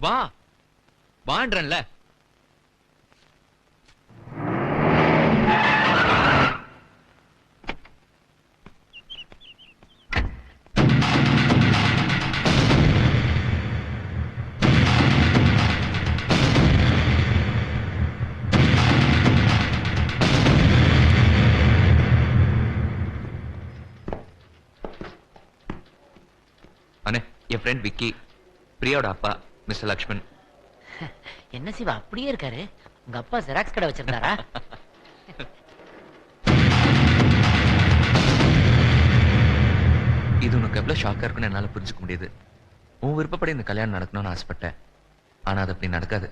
வா வான்றன்ல. அண்ணே, என் ஃப்ரெண்ட் விக்கி, பிரியாவோட அப்பா மிஸ்டர் லக்ஷ்மன். என்ன சிவா அப்படியே இருக்காரு? உங்க அப்பா ஜெராக்ஸ் கடை வச்சிருந்தாரா? இது உனக்கு எவ்வளவு ஷாக்கா இருக்குன்னு என்னால புரிஞ்சுக்க முடியுது. உன் விருப்பப்படி இந்த கல்யாணம் நடக்கணும்னு ஆசைப்பட்டேன். ஆனா அது அப்படி நடக்காது.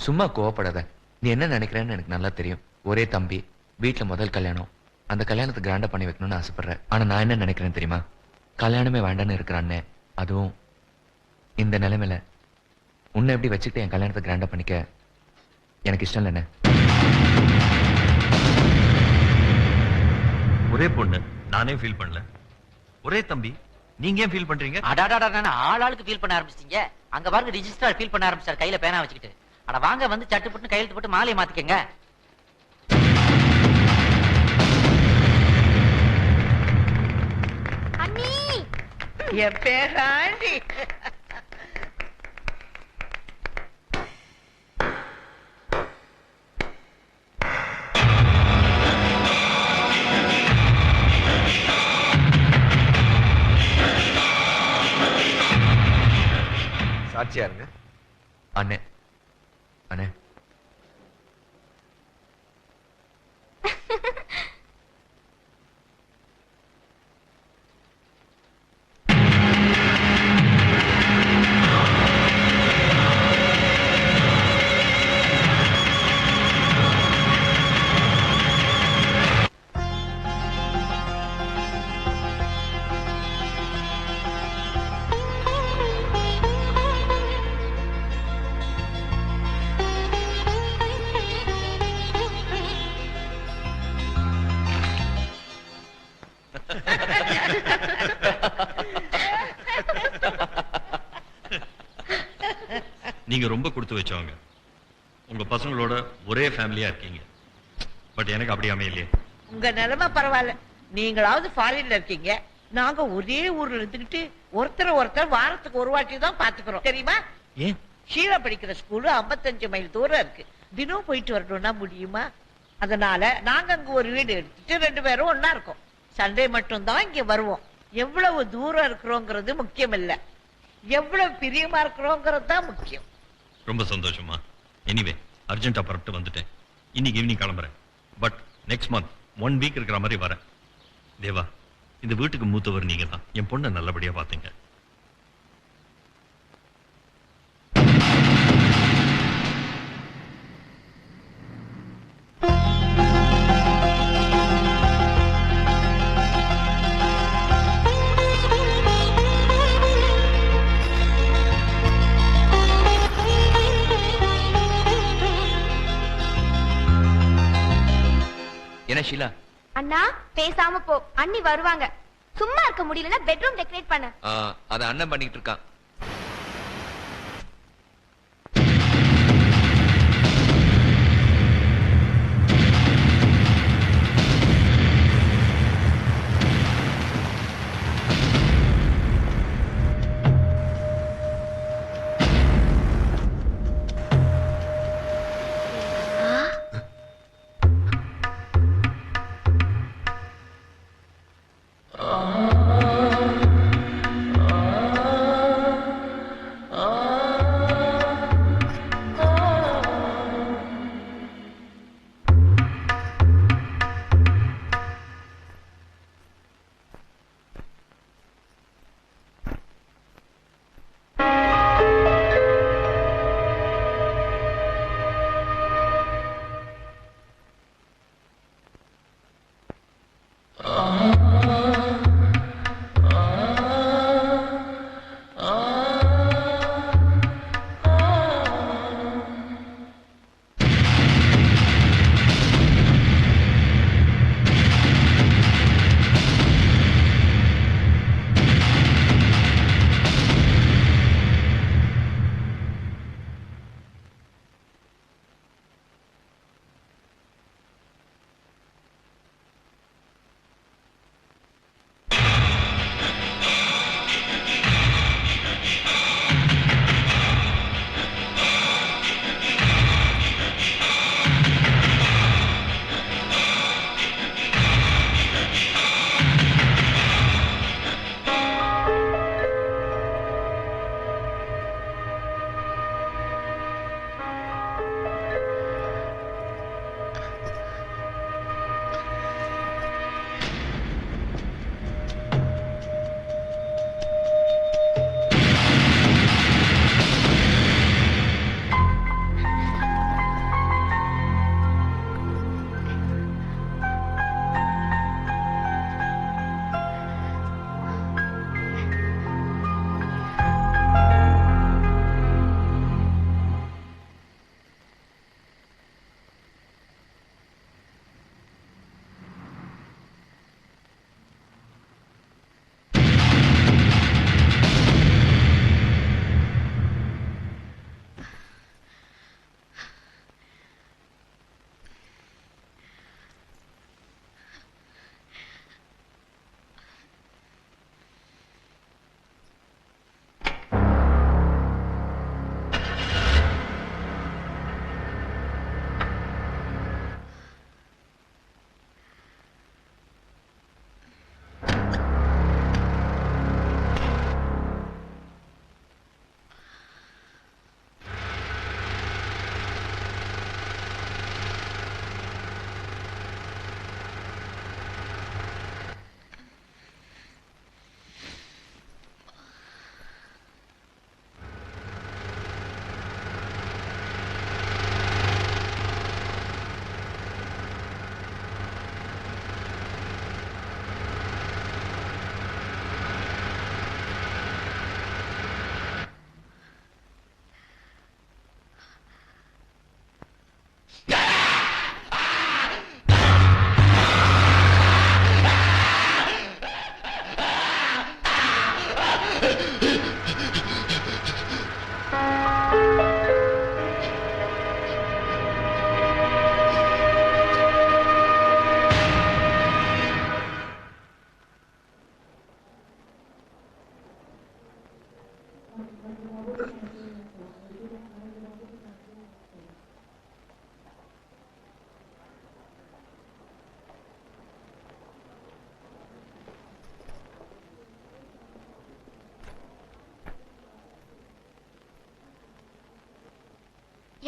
சும்மா கோவப்படாத. நீ என்ன நினைக்கிறேன்னு எனக்கு நல்லா தெரியும். ஒரே தம்பி, வீட்டுல முதல் கல்யாணம். அந்த கல்யாணத்தை கிராண்டா பண்ணி வைக்கணும்னு ஆசைப்படுறேன். ஆனா நான் என்ன நினைக்கிறேன் தெரியுமா? கல்யாணமே வேண்டான்னு இருக்கிறான்னே, அதுவும் இந்த நிலைமையில உன்னை எப்படி வச்சுக்கிட்டு என் கல்யாணத்தை கிராண்டா பண்ணிக்க எனக்கு இஷ்டம் இல்லைண்ணே. ஒரே பொண்ணு, நானே ஃபீல் பண்ணல. ஒரே தம்பி, நீங்க ஏன் ஃபீல் பண்றீங்க? அடாடாடா, ஆளுக்கு ஃபீல் பண்ண ஆரம்பிச்சிட்டீங்க. அங்க பாருங்க, ரிஜிஸ்ட்ரார் ஃபீல் பண்ண ஆரம்பிச்சார் கையில பேனா வச்சுக்கிட்டு. அட வாங்க, வந்து சட்டு போட்டு கையெழுத்து போட்டு மாலையை மாத்திக்கங்க. என் பேராண்டி சாட்சியா இருங்க. அண்ணே அண்ணே, நீங்க ரொம்ப கொடுத்து வச்சவங்க. உங்க பசங்களோட ஒரே ஃபேமிலியா இருக்கீங்க. பட் எனக்கு அப்படி அமையலையே. உங்க நிலைமை பரவாயில்ல. நீங்களாவது ஃபாரின்ல இருக்கீங்க, நாங்க ஒரே ஊர்ல இருந்துகிட்டு ஒருத்தர் வாரத்துக்கு ஒரு வாட்டி தான் பாத்துக்கிறோம், தெரியுமா? ஏன்? ஷீலா படிக்கிற ஸ்கூலு 55 மைல் தூரம் இருக்கு. தினம் போயிட்டு வரணும்னா முடியுமா? அதனால நாங்க அங்க ஒரு வீடு எடுத்துட்டு 2 பேரும் ஒன்னா இருக்கோம். சண்டே மட்டும் தான் இங்க வருவோம். எவ்வளவு தூரம் இருக்கிறோங்கிறது முக்கியம் இல்ல, எவ்வளவு பிரியமா இருக்கிறோங்கிறது தான் முக்கியம். ரொம்ப சந்தோஷமா. எனிவே, அர்ஜென்ட்டா புறப்பட்டு வந்துட்டேன். இன்னைக்கு ஈவினிங் கிளம்புறேன். பட் நெக்ஸ்ட் மந்த் 1 வீக் இருக்கிற மாதிரி வரேன். தேவா, இந்த வீட்டுக்கு மூத்தவர் நீங்க தான். என் பொண்ணை நல்லபடியா பாத்தீங்க. என்ன ஷீலா? அண்ணா பேசாம போ, அண்ணி வருவாங்க. சும்மா இருக்க முடியலன்னா பெட்ரூம் டெக்கரேட் பண்ணு. அத அண்ணன் பண்ணிட்டு இருக்கான்.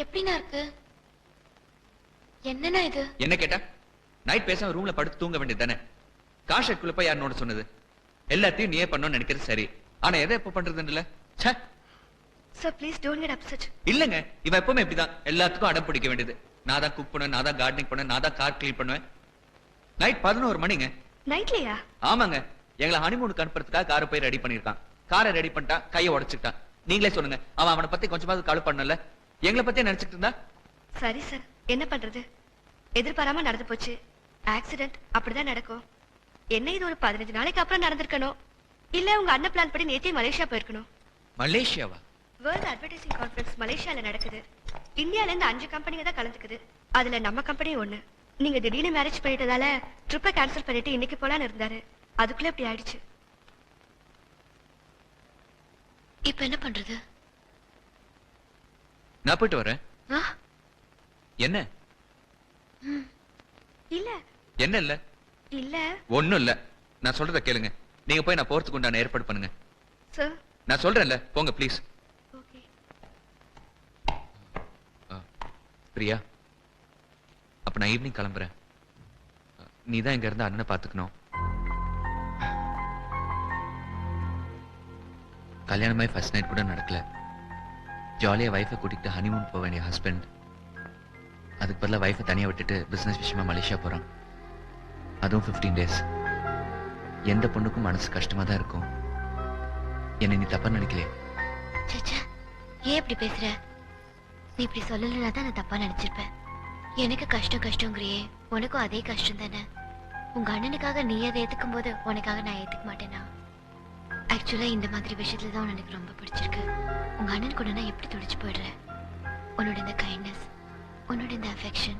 எப்படிண்ணா இருக்கு? என்னண்ணா இது? என்ன கேட்டா நைட் பேசாம ரூம்ல படுத்து தூங்க வேண்டியது தானே? காஷக்குள்ள போய் யார் சொன்னது? எல்லாத்தையும் நீயே பண்ணணும்னு நினைக்கிறது சரி, ஆனா எதை எப்ப பண்றதுன்னு இல்ல. ச்சே. Sir please don't get upset. இல்லங்க, இவ எப்பவுமே இப்படிதான், எல்லாத்துக்கும் அடம் பிடிக்க வேண்டியது. நான் தான் குக் பண்ணுவேன், நான் தான் கார்டனிங் பண்ணுவேன், நான் தான் கார் கிளீன் பண்ணுவேன். நைட் 11 மணிங்க. நைட்லயா? ஆமாங்க, எங்களை ஹனிமூனுக்கு அனுப்புறதுக்காக காரை போய் ரெடி பண்ணிருக்கான். காரை ரெடி பண்ணிட்டா கையை உடைச்சுட்டான். நீங்களே சொல்லுங்க, அவன் அவனை பத்தி கொஞ்சமாவது கால் பண்ணல? எங்களை பத்தியே நினைச்சிட்டு இருந்தா? சரி சார், என்ன பண்றது? எதிர்பாராம நடந்து போச்சு. ஆக்சிடென்ட் அப்படிதான் நடக்கும். என்ன இது ஒரு 15 நாளைக்கு அப்புறம் நடந்திருக்கணும். இல்ல உங்க அண்ணன் பிளான் படி நேத்தே மலேசியா போயிருக்கணும். மலேசியாவா? வேர்ல்ட் அட்வர்டைசிங் கான்ஃபரன்ஸ் மலேசியால நடக்குது. இந்தியால இருந்து 5 கம்பெனிங்க தான் கலந்துக்குது. அதுல நம்ம கம்பெனி ஒண்ணு. நீங்க திடீர்னு மேரேஜ் பண்ணிட்டதால ட்ரிப்பை கேன்சல் பண்ணிட்டு இன்னைக்கு போலான்னு இருந்தாரு. அதுக்குள்ள இப்படி ஆயிடுச்சு. இப்ப என்ன பண்றது? நான் போயிட்டு வரேன். ஆ? என்ன இல்ல என்ன இல்ல? இல்ல ஒண்ணும் இல்ல. நான் சொல்றத கேளுங்க. நீங்க போய் நான் போறதுக்கு உண்டான ஏற்பாடு பண்ணுங்க. சார். நான் சொல்றேன்ல, போங்க ப்ளீஸ். ஓகே. பிரியா, அப்ப நான் ஈவினிங் கிளம்புறேன். நீ தான் இங்க இருந்து அண்ணனை பாத்துக்கணும். கல்யாணமாய் ஃபர்ஸ்ட் நைட் கூட நடக்கல. ஜாலியா வைஃபை கூட்டிட்டு ஹனிமூன் போக வேண்டிய ஹஸ்பண்ட் அதுக்கு பதிலா வைஃபை தனியா விட்டுட்டு பிசினஸ் விஷயமா மலேசியா போறான். அதுவும் 15 டேஸ். எந்த பொண்ணுக்கும் மனசு கஷ்டமா தான் இருக்கும். என்னை நீ தப்பா நினைக்கலையே? சச்சா, ஏன் இப்படி பேசுற? நீ இப்படி சொல்லலன்னா தான் நான் தப்பா நினைச்சிருப்பேன். எனக்கு கஷ்டம் கஷ்டங்கிறியே, உனக்கும் அதே கஷ்டம் தானே. உங்க அண்ணனுக்காக நீ அதை ஏத்துக்கும் போது உனக்காக நான் ஏத்துக்க மாட்டேனா? ஆக்சுவலா இந்த மாதிரி விஷயத்துல தான் எனக்கு ரொம்ப பிடிச்சிருக்கு. உங்க அண்ணன் கூட நான் எப்படி துடிச்சு போயிடுறேன். உன்னோட இந்த கைண்ட்னஸ், உன்னோட இந்த அஃபெக்ஷன்,